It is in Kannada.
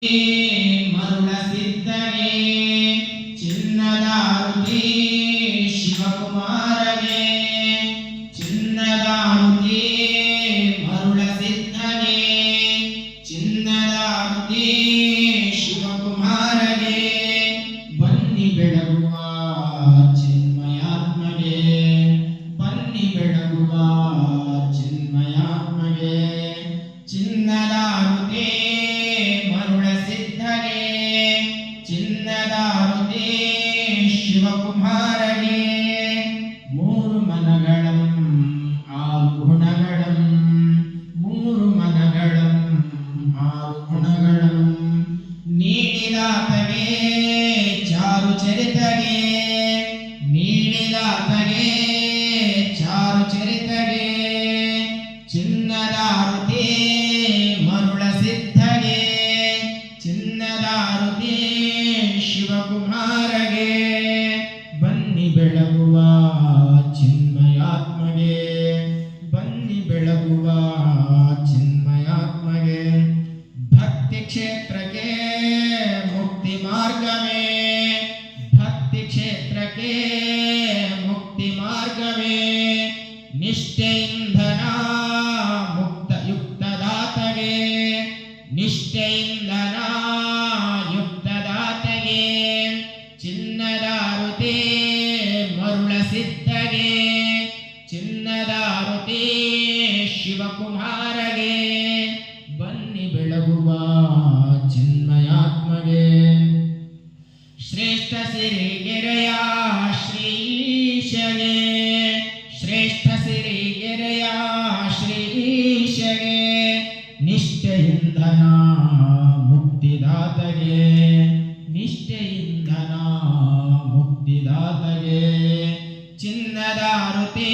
ಮರುಳ ಸಿದ್ಧಗೆ ಚಿನ್ನದಾರುತಿ ಶಿವಕುಮಾರಗೆ ಚಿನ್ನದಾರುತಿ ಮರುಳ ಸಿದ್ಧಗೆ ಚಿನ್ನದಾರುತಿ ಶಿವಕುಮಾರಗೆ ಬನ್ನಿ ಬೆಳಗುವ ಚಿನ್ಮಯಾತ್ಮಗೆ ಬನ್ನಿ ಬೆಳಗುವ ಚಿನ್ಮಯಾತ್ಮಗೆ ಚಿನ್ನದಾರುತಿ ಚಿನ್ನದಾರುತಿ ಶಿವಕುಮಾರಗೆ ಮೂರು ಮನಗಳಂ ಆರು ಗುಣಗಳಂ ಮೂರು ಮನಗಳಂ ಆರು ಗುಣಗಳಂ ನೀಡಿದಾತಗೆ ಚಾರು ಚರಿತಗೆ ನೀಡಿದಾತಗೆ ಚಾರು ಚರಿತಗೆ ಚಿನ್ನದಾರುತಿ ಮರುಳ ಸಿದ್ಧಗೆ ಚಿನ್ನದಾರುತಿ ಶಿವಕುಮಾರಗೆ ಬನ್ನಿ ಬೆಳಗುವ ಚಿನ್ಮಯಾತ್ಮಗೆ ಬನ್ನಿ ಬೆಳಗುವ ಚಿನ್ಮಯಾತ್ಮಗೆ ಭಕ್ತಿ ಕ್ಷೇತ್ರಕ್ಕೆ ಮುಕ್ತಿ ಮಾರ್ಗವೇ ಭಕ್ತಿ ಕ್ಷೇತ್ರಕ್ಕೆ ಮುಕ್ತಿ ಮಾರ್ಗವೇ ನಿಷ್ಠೆಯಿಂದನ ಮುಕ್ತ ಯುಕ್ತದಾತಗೆ ನಿಷ್ಠೆಯಿಂದನ ಚಿನ್ನದಾರುತಿ ಮರುಳ ಸಿದ್ಧಗೆ ಚಿನ್ನದಾರುತಿ ಶಿವಕುಮಾರಗೆ ಬನ್ನಿ ಬೆಳಗುವ ಚಿನ್ಮಯಾತ್ಮಗೆ ಶ್ರೇಷ್ಠ ಸಿರಿಗೆರೆಯ ಶ್ರೀಶಗೆ ಶ್ರೇಷ್ಠ ಸಿರಿಗೆರೆಯ ಶ್ರೀಶಗೆ ನಿಷ್ಠೆಯಿಂದನ ಮುಕ್ತಿದಾತಗೆ ನಿಷ್ಠೆಯಿಂದನ ಮುಕ್ತಿದಾತಗೆ ಚಿನ್ನದಾರುತಿ